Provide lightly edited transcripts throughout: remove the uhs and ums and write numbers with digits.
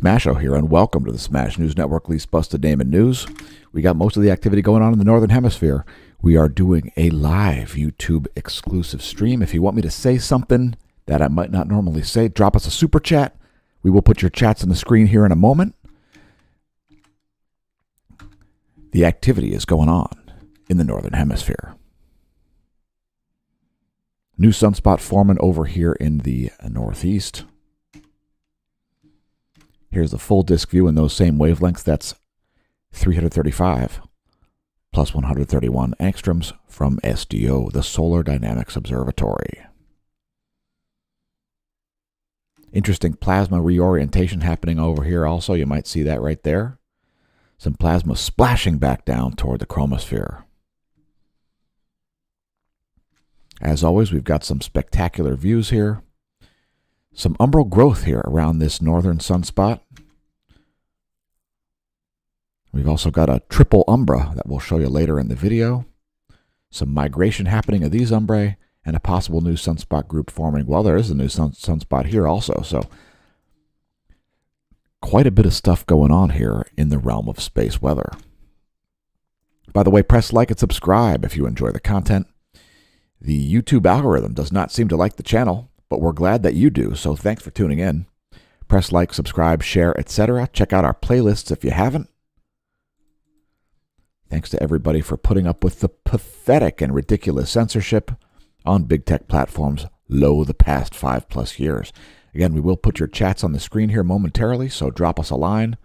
Smasho here, and welcome to the Smash News Network, least busted name in news. We got most of the activity going on in the Northern Hemisphere. We are doing a live YouTube exclusive stream. If you want me to say something that I might not normally say, drop us a super chat. We will put your chats on the screen here in a moment. The activity is going on in the Northern Hemisphere. New sunspot forming over here in the Northeast. Here's the full disk view in those same wavelengths. That's 335 plus 131 angstroms from SDO, the Solar Dynamics Observatory. Interesting plasma reorientation happening over here also. You might see that right there. Some plasma splashing back down toward the chromosphere. As always, we've got some spectacular views here. Some umbral growth here around this northern sunspot. We've also got a triple umbra that we'll show you later in the video. Some migration happening of these umbrae and a possible new sunspot group forming. Well, there is a new sunspot here also, so quite a bit of stuff going on here in the realm of space weather. By the way, press like and subscribe if you enjoy the content. The YouTube algorithm does not seem to like the channel, but we're glad that you do, so thanks for tuning in. Press like, subscribe, share, etc. Check out our playlists if you haven't. Thanks to everybody for putting up with the pathetic and ridiculous censorship on big tech platforms low the past 5+ years. Again, we will put your chats on the screen here momentarily, so drop us a line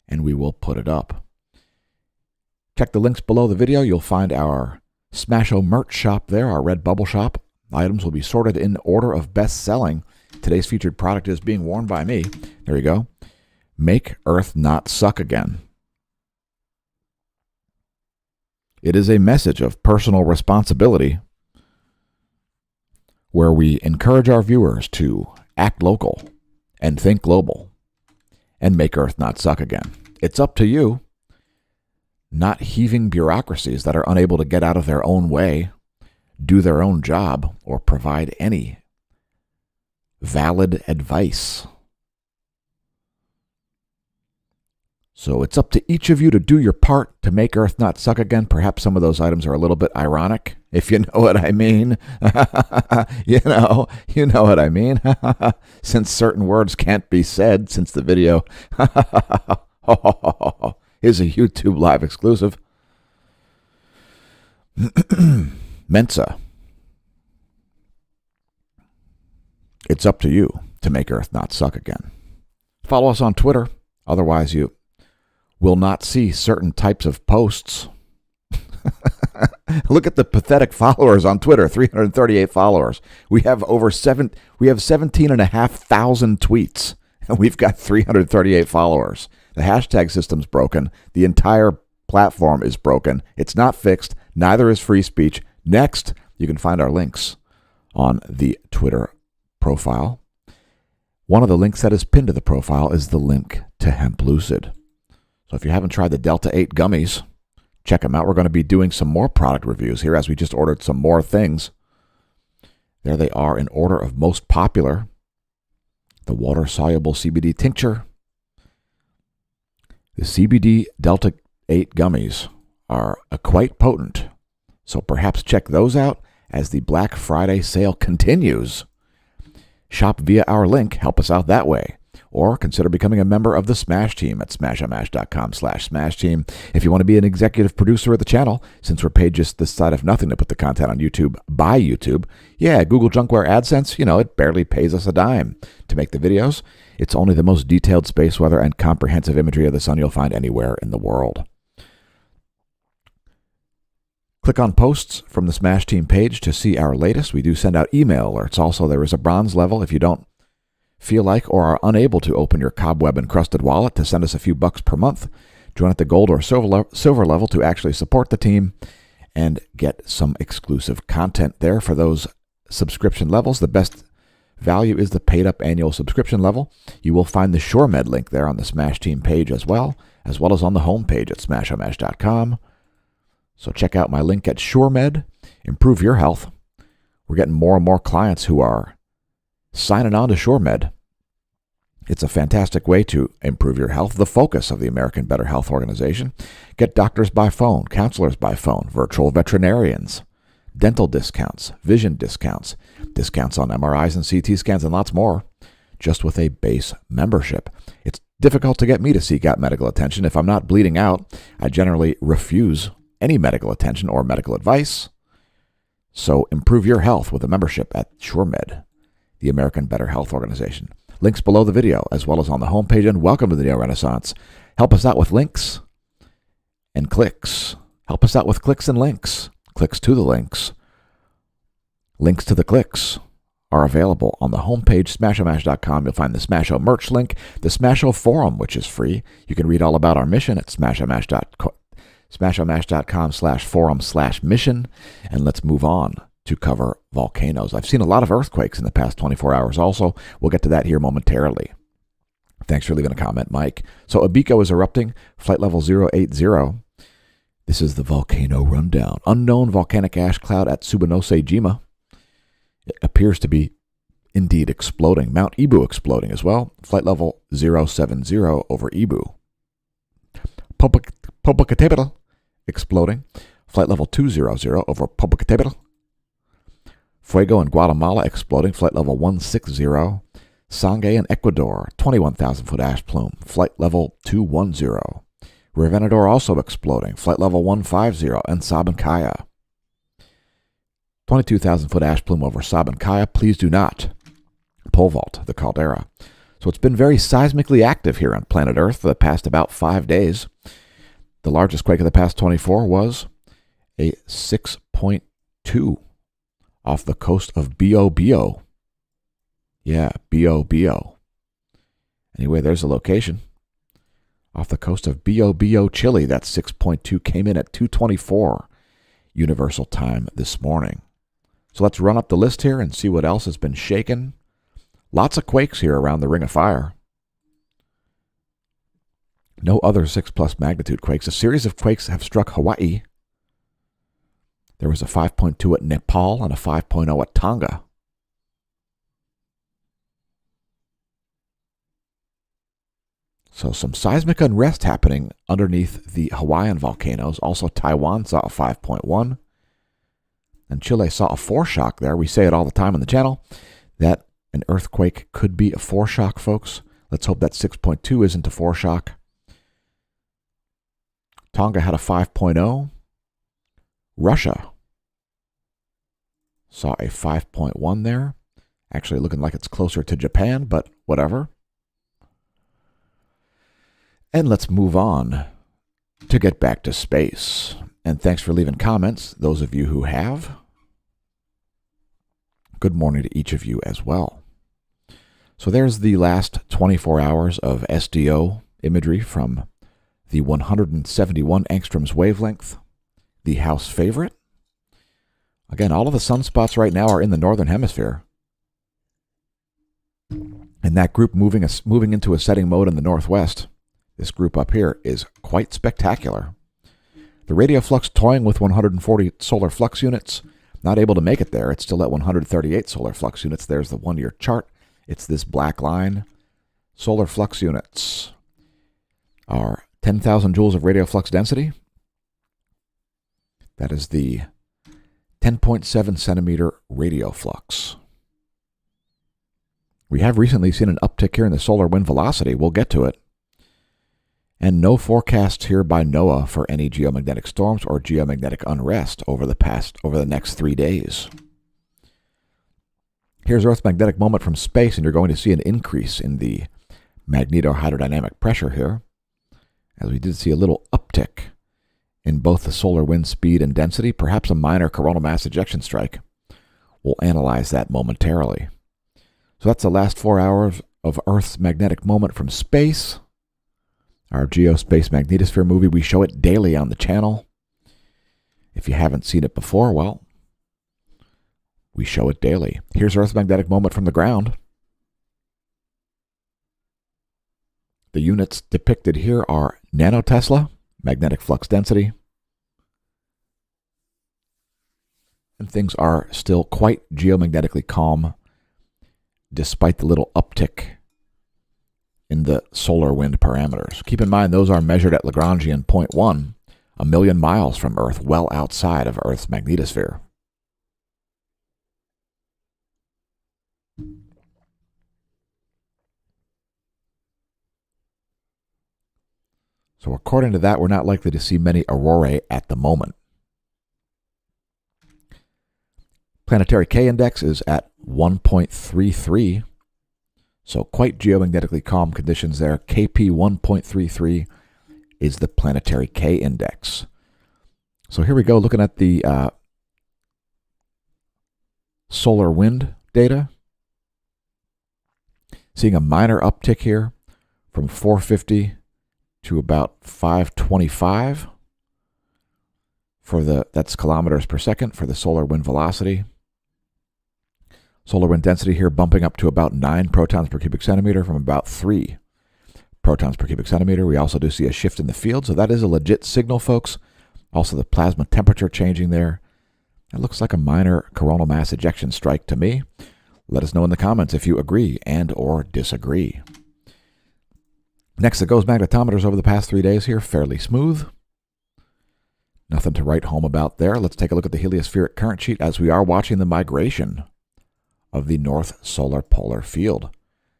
and we will put it up. Check the links below the video. You'll find our Smasho merch shop there, our Redbubble shop. Items will be sorted in order of best selling. Today's featured product is being worn by me. There you go. Make Earth Not Suck Again. It is a message of personal responsibility where we encourage our viewers to act local and think global and make Earth not suck again. It's up to you, not heaving bureaucracies that are unable to get out of their own way, do their own job, or provide any valid advice. So it's up to each of you to do your part to make Earth not suck again. Perhaps some of those items are a little bit ironic, if you know what I mean. you know what I mean. Since certain words can't be said, since the video is a YouTube live exclusive. Mensa. It's up to you to make Earth not suck again. Follow us on Twitter. Otherwise, you will not see certain types of posts. Look at the pathetic followers on Twitter, 338 followers. We have 17,500 tweets, and we've got 338 followers. The hashtag system's broken. The entire platform is broken. It's not fixed. Neither is free speech. Next, you can find our links on the Twitter profile. One of the links that is pinned to the profile is the link to Hemp Lucid. So if you haven't tried the Delta 8 gummies, check them out. We're going to be doing some more product reviews here as we just ordered some more things. There they are in order of most popular. The water-soluble CBD tincture. The CBD Delta 8 gummies are quite potent, so perhaps check those out as the Black Friday sale continues. Shop via our link. Help us out that way. Or consider becoming a member of the Smash Team at smashomash.com/Smash Team. If you want to be an executive producer of the channel, since we're paid just this side of nothing to put the content on YouTube by YouTube, yeah, Google Junkware AdSense, it barely pays us a dime to make the videos. It's only the most detailed space weather and comprehensive imagery of the sun you'll find anywhere in the world. Click on posts from the Smash Team page to see our latest. We do send out email alerts. Also, there is a bronze level if you don't feel like or are unable to open your cobweb-encrusted wallet to send us a few bucks per month. Join at the gold or silver level to actually support the team and get some exclusive content there for those subscription levels. The best value is the paid-up annual subscription level. You will find the SureMed link there on the Smash Team page as well as on the homepage at smashomash.com. So check out my link at SureMed. Improve your health. We're getting more and more clients who are signing on to SureMed. It's a fantastic way to improve your health, the focus of the American Better Health Organization. Get doctors by phone, counselors by phone, virtual veterinarians, dental discounts, vision discounts, discounts on MRIs and CT scans, and lots more, just with a base membership. It's difficult to get me to seek out medical attention. If I'm not bleeding out, I generally refuse any medical attention or medical advice. So improve your health with a membership at SureMed, the American Better Health Organization. Links below the video, as well as on the homepage, and welcome to the Neo Renaissance. Help us out with links and clicks. Help us out with clicks and links. Clicks to the links. Links to the clicks are available on the homepage, smashomash.com. You'll find the Smasho merch link, the Smasho forum, which is free. You can read all about our mission at smashomash.com/forum/mission. And let's move on to cover volcanoes. I've seen a lot of earthquakes in the past 24 hours also. We'll get to that here momentarily. Thanks for leaving a comment, Mike. So Abiko is erupting, flight level 080. This is the volcano rundown. Unknown volcanic ash cloud at Subanose-jima. It appears to be indeed exploding. Mount Ibu exploding as well. Flight level 070 over Ibu. Popocatépetl exploding. Flight level 200 over Popocatépetl. Fuego in Guatemala exploding. Flight level 160. Sangay in Ecuador, 21,000-foot ash plume. Flight level 210. Revenador also exploding. Flight level 150. And Sabancaya. 22,000-foot ash plume over Sabancaya. Please do not pole vault the caldera. So it's been very seismically active here on planet Earth for the past about 5 days. The largest quake of the past 24 was a 6.2 off the coast of Biobío. Yeah, Biobío. Anyway, there's the location. Off the coast of Biobío, Chile. That 6.2 came in at 2:24 Universal Time this morning. So let's run up the list here and see what else has been shaken. Lots of quakes here around the Ring of Fire. No other 6+ magnitude quakes. A series of quakes have struck Hawaii. There was a 5.2 at Nepal and a 5.0 at Tonga. So some seismic unrest happening underneath the Hawaiian volcanoes. Also, Taiwan saw a 5.1. And Chile saw a foreshock there. We say it all the time on the channel that an earthquake could be a foreshock, folks. Let's hope that 6.2 isn't a foreshock. Tonga had a 5.0. Russia saw a 5.1 there. Actually looking like it's closer to Japan, but whatever. And let's move on to get back to space. And thanks for leaving comments, those of you who have. Good morning to each of you as well. So there's the last 24 hours of SDO imagery from the 171 angstroms wavelength, the house favorite. Again, all of the sunspots right now are in the northern hemisphere. And that group moving into a setting mode in the northwest, this group up here, is quite spectacular. The radio flux toying with 140 solar flux units, not able to make it there. It's still at 138 solar flux units. There's the 1-year chart. It's this black line. Solar flux units are 10,000 joules of radio flux density. That is the 10.7 centimeter radio flux. We have recently seen an uptick here in the solar wind velocity. We'll get to it. And no forecasts here by NOAA for any geomagnetic storms or geomagnetic unrest over the next 3 days. Here's Earth's magnetic moment from space, and you're going to see an increase in the magnetohydrodynamic pressure here, as we did see a little uptick in both the solar wind speed and density, perhaps a minor coronal mass ejection strike. We'll analyze that momentarily. So that's the last 4 hours of Earth's magnetic moment from space. Our Geospace Magnetosphere movie, we show it daily on the channel. If you haven't seen it before, well, we show it daily. Here's Earth's magnetic moment from the ground. The units depicted here are nanotesla, magnetic flux density. And things are still quite geomagnetically calm, despite the little uptick in the solar wind parameters. Keep in mind, those are measured at Lagrangian point 1, a million miles from Earth, well outside of Earth's magnetosphere. So according to that, we're not likely to see many aurorae at the moment. Planetary K-index is at 1.33, so quite geomagnetically calm conditions there. KP 1.33 is the planetary K-index. So here we go, looking at the solar wind data. Seeing a minor uptick here from 450 to about 525 that's kilometers per second for the solar wind velocity. Solar wind density here bumping up to about 9 protons per cubic centimeter from about 3 protons per cubic centimeter. We also do see a shift in the field, so that is a legit signal, folks. Also the plasma temperature changing there. It looks like a minor coronal mass ejection strike to me. Let us know in the comments if you agree and or disagree. Next, the GOES magnetometers over the past 3 days here, fairly smooth. Nothing to write home about there. Let's take a look at the heliospheric current sheet as we are watching the migration of the North Solar Polar Field.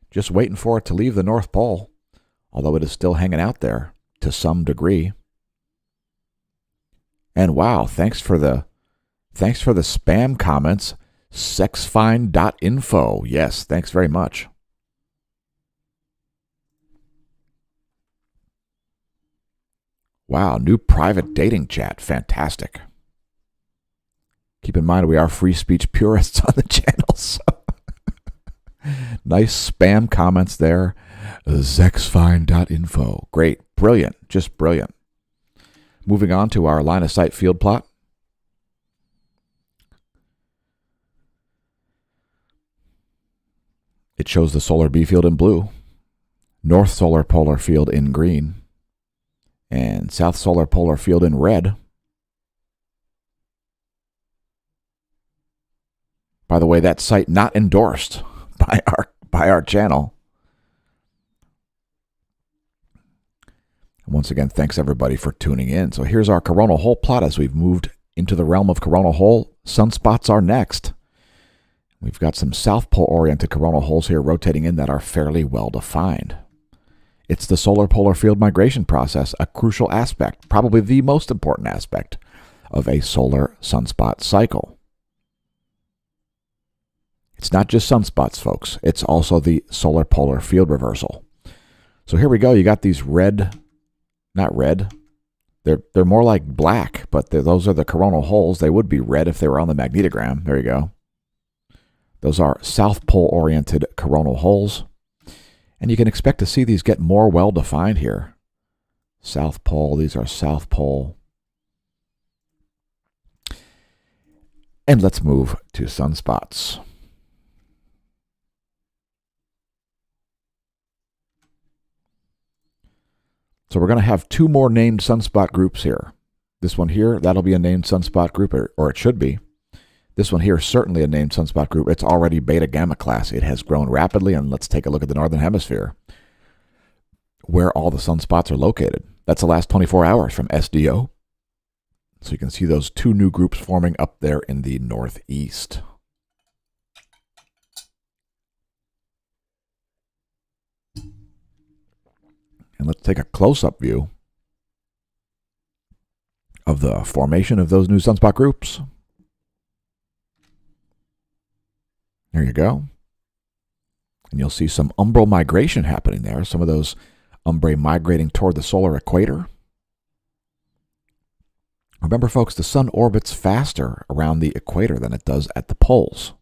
Just waiting for it to leave the North Pole, although it is still hanging out there to some degree. And wow, thanks for the spam comments. Sexfine.info. Yes, thanks very much. Wow, new private dating chat. Fantastic. Keep in mind, we are free speech purists on the channel, so nice spam comments there. Zexfine.info. Great. Brilliant. Just brilliant. Moving on to our line of sight field plot. It shows the solar B field in blue, North Solar Polar Field in green, and South Solar Polar Field in red. By the way, that site not endorsed by our channel. And once again, thanks everybody for tuning in. So here's our coronal hole plot as we've moved into the realm of coronal hole. Sunspots are next. We've got some South Pole-oriented coronal holes here rotating in that are fairly well defined. It's the solar polar field migration process, a crucial aspect, probably the most important aspect of a solar sunspot cycle. It's not just sunspots, folks. It's also the solar polar field reversal. So here we go. You got these red, not red. They're more like black, but those are the coronal holes. They would be red if they were on the magnetogram. There you go. Those are South Pole-oriented coronal holes. And you can expect to see these get more well-defined here. South Pole, these are South Pole. And let's move to sunspots. So we're going to have 2 more named sunspot groups here. This one here, that'll be a named sunspot group, or it should be. This one here is certainly a named sunspot group. It's already beta gamma class. It has grown rapidly, and let's take a look at the northern hemisphere, where all the sunspots are located. That's the last 24 hours from SDO. So you can see those 2 new groups forming up there in the northeast. And let's take a close-up view of the formation of those new sunspot groups. There you go. And you'll see some umbral migration happening there. Some of those umbrae migrating toward the solar equator. Remember, folks, the sun orbits faster around the equator than it does at the poles.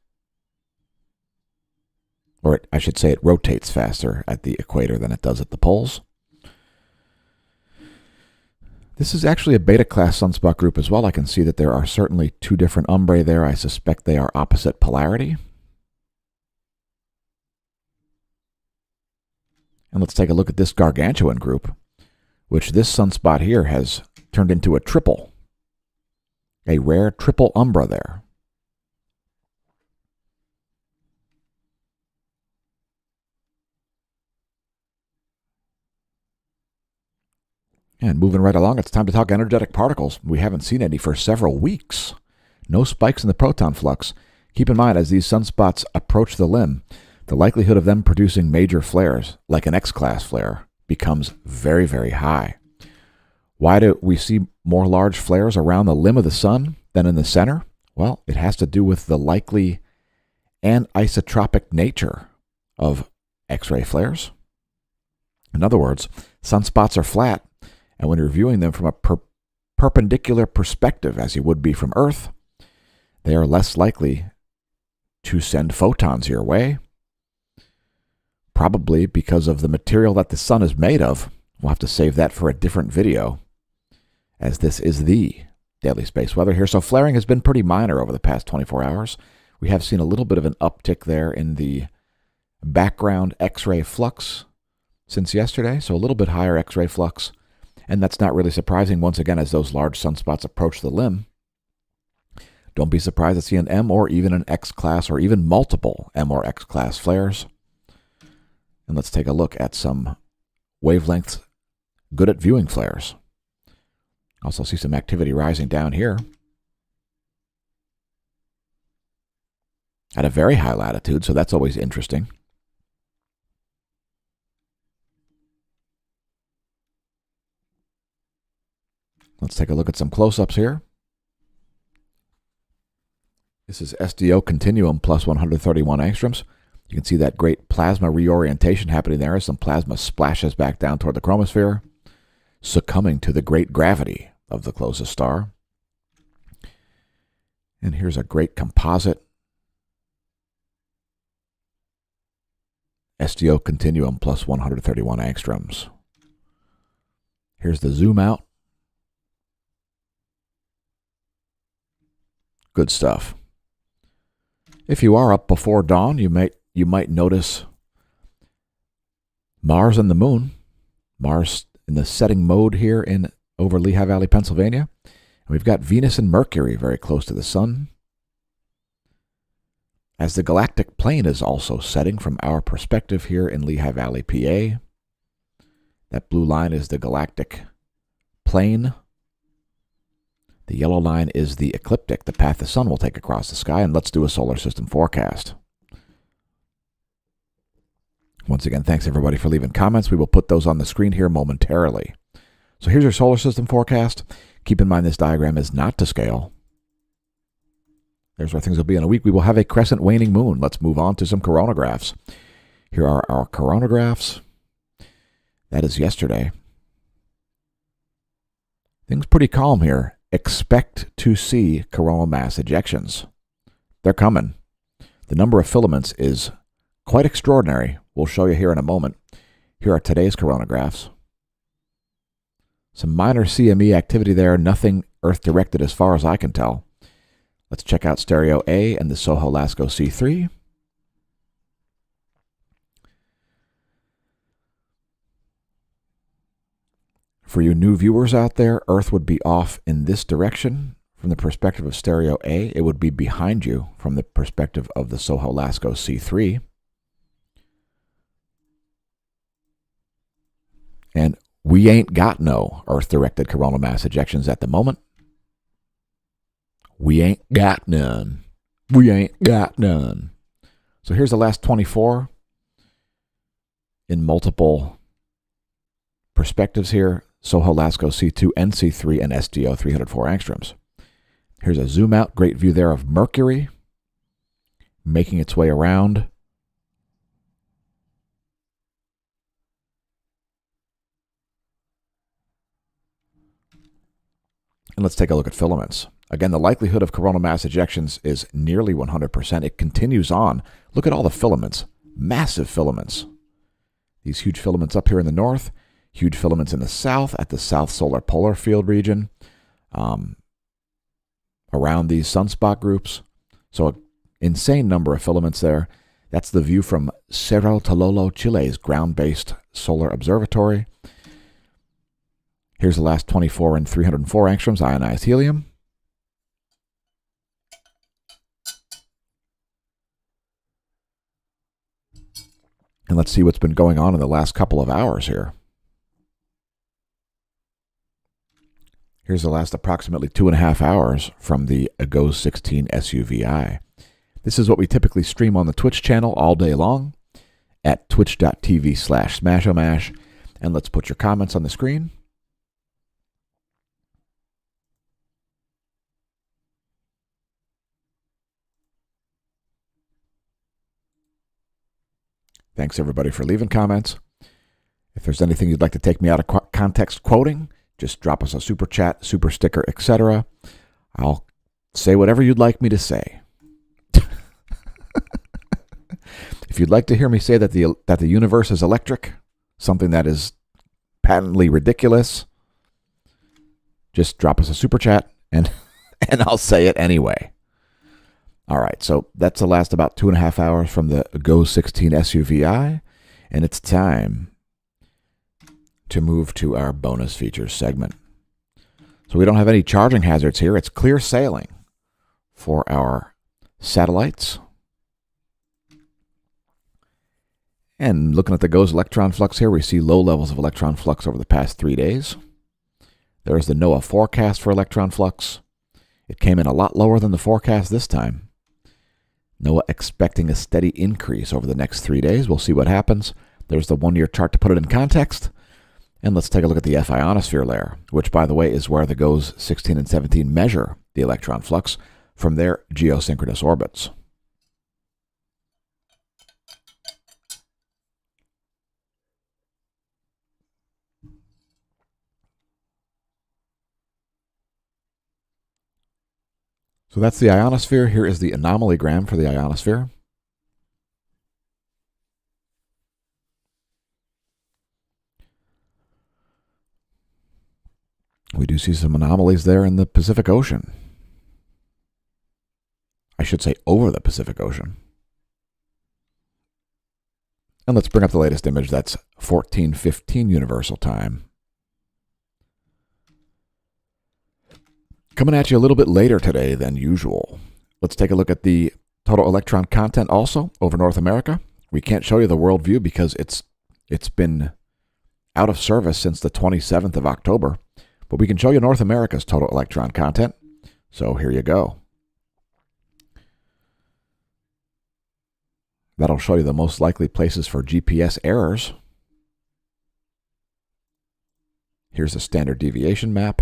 Or I should say it rotates faster at the equator than it does at the poles. This is actually a beta-class sunspot group as well. I can see that there are certainly 2 different umbrae there. I suspect they are opposite polarity. And let's take a look at this gargantuan group, which this sunspot here has turned into a triple, a rare triple umbra there. And moving right along, it's time to talk energetic particles. We haven't seen any for several weeks. No spikes in the proton flux. Keep in mind, as these sunspots approach the limb, the likelihood of them producing major flares, like an X-class flare, becomes very, very high. Why do we see more large flares around the limb of the sun than in the center? Well, it has to do with the likely anisotropic nature of X-ray flares. In other words, sunspots are flat, and when you're viewing them from a perpendicular perspective, as you would be from Earth, they are less likely to send photons your way, probably because of the material that the sun is made of. We'll have to save that for a different video, as this is the daily space weather here. So flaring has been pretty minor over the past 24 hours. We have seen a little bit of an uptick there in the background X-ray flux since yesterday, so a little bit higher X-ray flux. And that's not really surprising, once again, as those large sunspots approach the limb. Don't be surprised to see an M or even an X-class or even multiple M or X-class flares. And let's take a look at some wavelengths good at viewing flares. Also see some activity rising down here at a very high latitude, so that's always interesting. Let's take a look at some close-ups here. This is SDO continuum plus 131 angstroms. You can see that great plasma reorientation happening there as some plasma splashes back down toward the chromosphere, succumbing to the great gravity of the closest star. And here's a great composite SDO continuum plus 131 angstroms. Here's the zoom out. Good stuff. If you are up before dawn, you might notice Mars and the moon. Mars in the setting mode here over Lehigh Valley, Pennsylvania. And we've got Venus and Mercury very close to the sun. As the galactic plane is also setting from our perspective here in Lehigh Valley, PA. That blue line is the galactic plane. The yellow line is the ecliptic, the path the sun will take across the sky. And let's do a solar system forecast. Once again, thanks everybody for leaving comments. We will put those on the screen here momentarily. So here's your solar system forecast. Keep in mind this diagram is not to scale. There's where things will be in a week. We will have a crescent waning moon. Let's move on to some coronagraphs. Here are our coronagraphs. That is yesterday. Things pretty calm here. Expect to see coronal mass ejections. They're coming. The number of filaments is quite extraordinary. We'll show you here in a moment. Here are today's coronagraphs. Some minor CME activity there, nothing Earth-directed as far as I can tell. Let's check out stereo A and the Soho-Lasco C3. For you new viewers out there, Earth would be off in this direction from the perspective of stereo A. It would be behind you from the perspective of the Soho-Lasco C3. And we ain't got no Earth-directed coronal mass ejections at the moment. We ain't got none. We ain't got none. So here's the last 24 in multiple perspectives here. Soho-Lasco C2, NC3, and SDO 304 angstroms. Here's a zoom out. Great view there of Mercury making its way around. And let's take a look at filaments. Again, the likelihood of coronal mass ejections is nearly 100%. It continues on. Look at all the filaments. Massive filaments. These huge filaments up here in the north. Huge filaments in the south, at the south solar polar field region, around these sunspot groups. So an insane number of filaments there. That's the view from Cerro Tololo, Chile's ground-based solar observatory. Here's the last 24 and 304 angstroms, ionized helium. And let's see what's been going on in the last couple of hours here. Here's the last approximately 2.5 hours from the GOES 16 SUVI. This is what we typically stream on the Twitch channel all day long at twitch.tv/smashomash. And let's put your comments on the screen. Thanks everybody for leaving comments. If there's anything you'd like to take me out of context quoting, just drop us a super chat, super sticker, etc. I'll say whatever you'd like me to say. If you'd like to hear me say that the universe is electric, something that is patently ridiculous, just drop us a super chat and I'll say it anyway. All right, so that's the last about 2.5 hours from the GOES 16 SUVI, and it's time to move to our bonus features segment. So we don't have any charging hazards here. It's clear sailing for our satellites. And looking at the GOES electron flux here, we see low levels of electron flux over the past 3 days. There's the NOAA forecast for electron flux. It came in a lot lower than the forecast this time. NOAA expecting a steady increase over the next 3 days. We'll see what happens. There's the 1-year chart to put it in context. And let's take a look at the F ionosphere layer, which, by the way, is where the GOES 16 and 17 measure the electron flux from their geosynchronous orbits. So that's the ionosphere. Here is the anomalygram for the ionosphere. We do see some anomalies there in the Pacific Ocean. I should say over the Pacific Ocean. And let's bring up the latest image. That's 14:15 Universal Time. Coming at you a little bit later today than usual. Let's take a look at the total electron content also over North America. We can't show you the world view because it's been out of service since the 27th of October. But we can show you North America's total electron content. So here you go. That'll show you the most likely places for GPS errors. Here's a standard deviation map.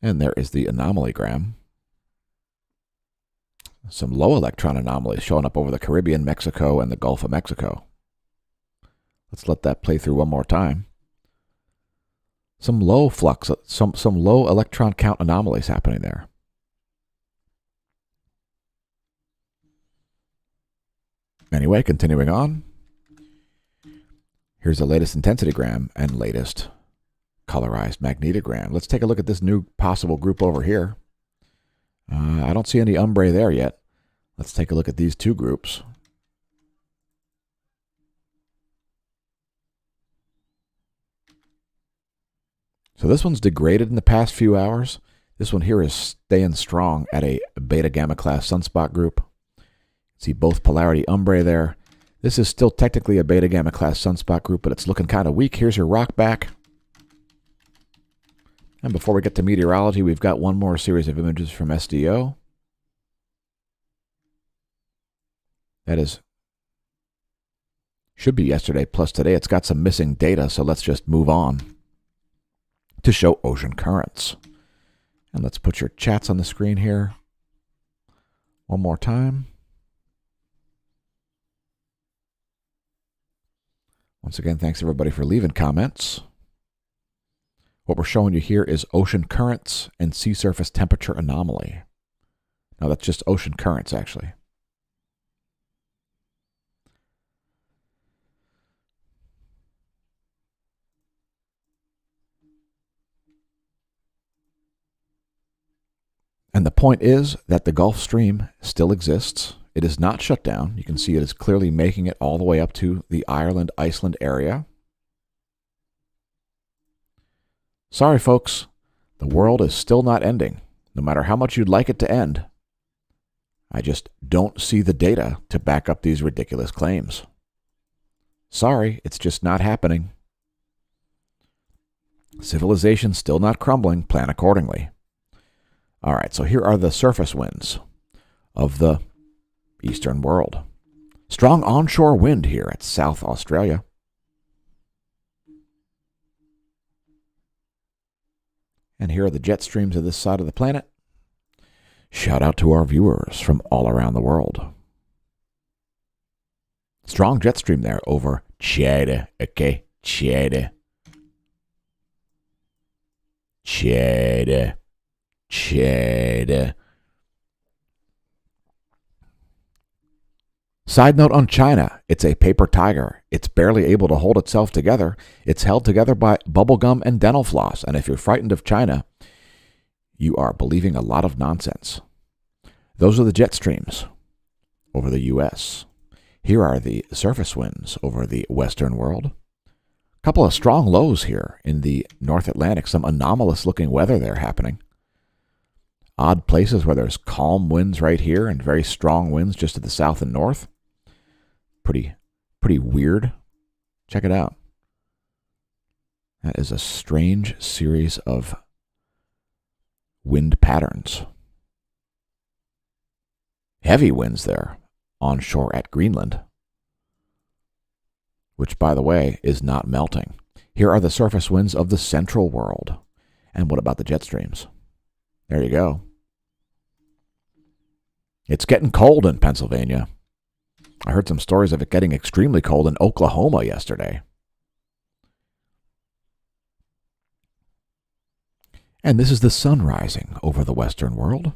And there is the anomalygram. Some low electron anomalies showing up over the Caribbean, Mexico, and the Gulf of Mexico. Let's let that play through one more time. Some low flux, some low electron count anomalies happening there. Anyway, continuing on. Here's the latest intensitygram and latest colorized magnetogram. Let's take a look at this new possible group over here. I don't see any umbre there yet. Let's take a look at these two groups. So this one's degraded in the past few hours. This one here is staying strong at a beta gamma class sunspot group. See both polarity umbre there. This is still technically a beta gamma class sunspot group, but it's looking kind of weak. Here's your rock back. And before we get to meteorology, we've got one more series of images from SDO. That should be yesterday plus today. It's got some missing data, so let's just move on to show ocean currents. And let's put your chats on the screen here one more time. Once again, thanks everybody for leaving comments. What we're showing you here is ocean currents and sea surface temperature anomaly. Now that's just ocean currents, actually. And the point is that the Gulf Stream still exists. It is not shut down. You can see it is clearly making it all the way up to the Ireland-Iceland area. Sorry, folks. The world is still not ending. No matter how much you'd like it to end, I just don't see the data to back up these ridiculous claims. Sorry, it's just not happening. Civilization still not crumbling. Plan accordingly. All right, so here are the surface winds of the eastern world. Strong onshore wind here at South Australia. And here are the jet streams of this side of the planet. Shout out to our viewers from all around the world. Strong jet stream there over China. Okay, China. China. China. Side note on China, it's a paper tiger. It's barely able to hold itself together. It's held together by bubblegum and dental floss. And if you're frightened of China, you are believing a lot of nonsense. Those are the jet streams over the U.S. Here are the surface winds over the western world. A couple of strong lows here in the North Atlantic. Some anomalous-looking weather there happening. Odd places where there's calm winds right here and very strong winds just to the south and north. Pretty weird. Check it out. That is a strange series of wind patterns. Heavy winds there onshore at Greenland, which, by the way, is not melting. Here are the surface winds of the central world. And what about the jet streams? There you go. It's getting cold in Pennsylvania. I heard some stories of it getting extremely cold in Oklahoma yesterday. And this is the sun rising over the western world.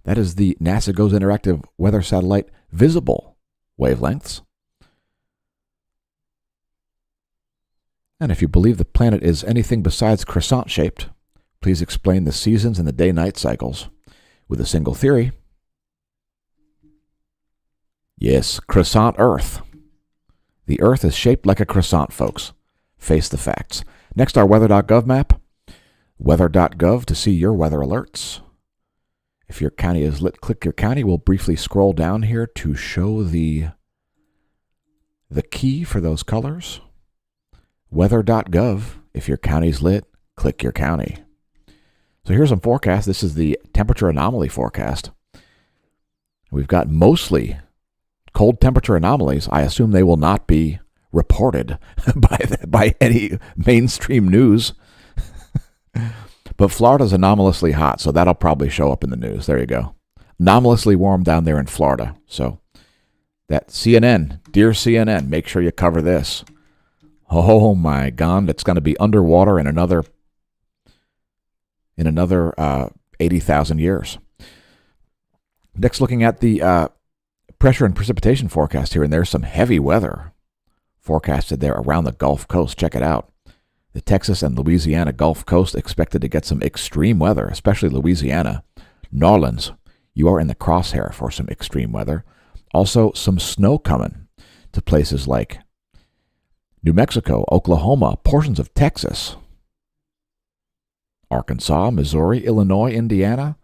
That is the NASA GOES interactive weather satellite visible wavelengths. And if you believe the planet is anything besides croissant-shaped, please explain the seasons and the day-night cycles with a single theory. Yes, croissant Earth. The Earth is shaped like a croissant, folks. Face the facts. Next, our weather.gov map. Weather.gov to see your weather alerts. If your county is lit, click your county. We'll briefly scroll down here to show the key for those colors. Weather.gov. If your county's lit, click your county. So here's some forecasts. This is the temperature anomaly forecast. We've got mostly cold temperature anomalies. I assume they will not be reported by any mainstream news. But Florida's anomalously hot, so that'll probably show up in the news. There you go. Anomalously warm down there in Florida. So that CNN, dear CNN, make sure you cover this. Oh my God, it's going to be underwater in another 80,000 years. Next, looking at the pressure and precipitation forecast here, and there's some heavy weather forecasted there around the Gulf Coast. Check it out. The Texas and Louisiana Gulf Coast expected to get some extreme weather, especially Louisiana. New Orleans, you are in the crosshair for some extreme weather. Also, some snow coming to places like New Mexico, Oklahoma, portions of Texas, Arkansas, Missouri, Illinois, Indiana.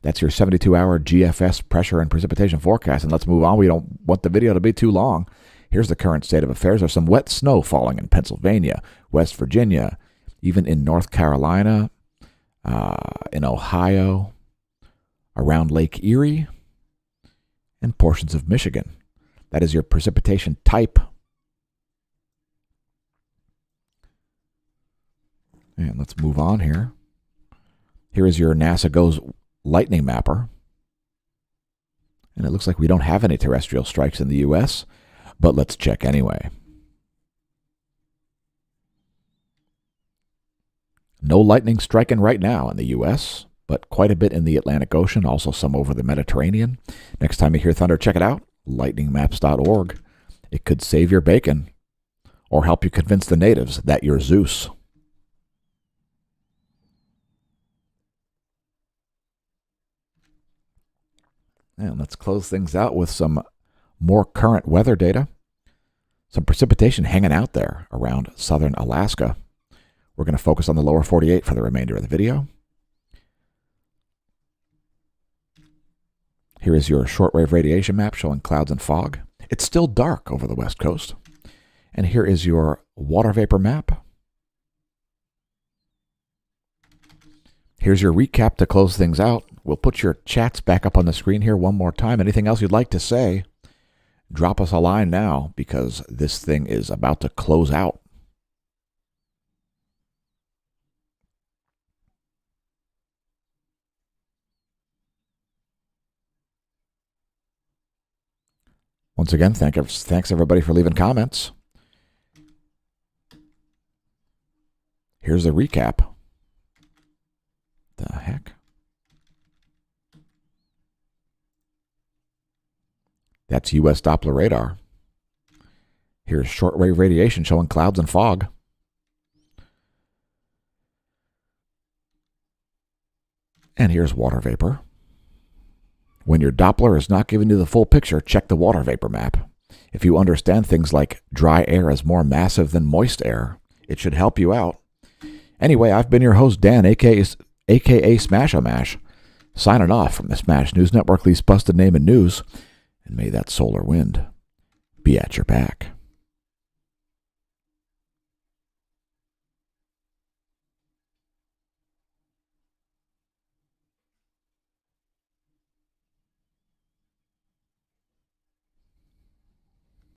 That's your 72-hour GFS pressure and precipitation forecast. And let's move on. We don't want the video to be too long. Here's the current state of affairs. There's some wet snow falling in Pennsylvania, West Virginia, even in North Carolina, in Ohio, around Lake Erie, and portions of Michigan. That is your precipitation type. And let's move on here. Here is your NASA GOES lightning mapper. And it looks like we don't have any terrestrial strikes in the U.S., but let's check anyway. No lightning striking right now in the U.S., but quite a bit in the Atlantic Ocean, also some over the Mediterranean. Next time you hear thunder, check it out, lightningmaps.org. It could save your bacon or help you convince the natives that you're Zeus. And let's close things out with some more current weather data. Some precipitation hanging out there around southern Alaska. We're going to focus on the lower 48 for the remainder of the video. Here is your shortwave radiation map showing clouds and fog. It's still dark over the west coast. And here is your water vapor map. Here's your recap to close things out. We'll put your chats back up on the screen here one more time. Anything else you'd like to say, drop us a line now because this thing is about to close out. Once again, thanks everybody for leaving comments. Here's the recap. The heck? That's U.S. Doppler radar. Here's shortwave radiation showing clouds and fog. And here's water vapor. When your Doppler is not giving you the full picture, check the water vapor map. If you understand things like dry air is more massive than moist air, it should help you out. Anyway, I've been your host, Dan, a.k.a. Smash-O-Mash, signing off from the Smash News Network, least busted name in news, and may that solar wind be at your back.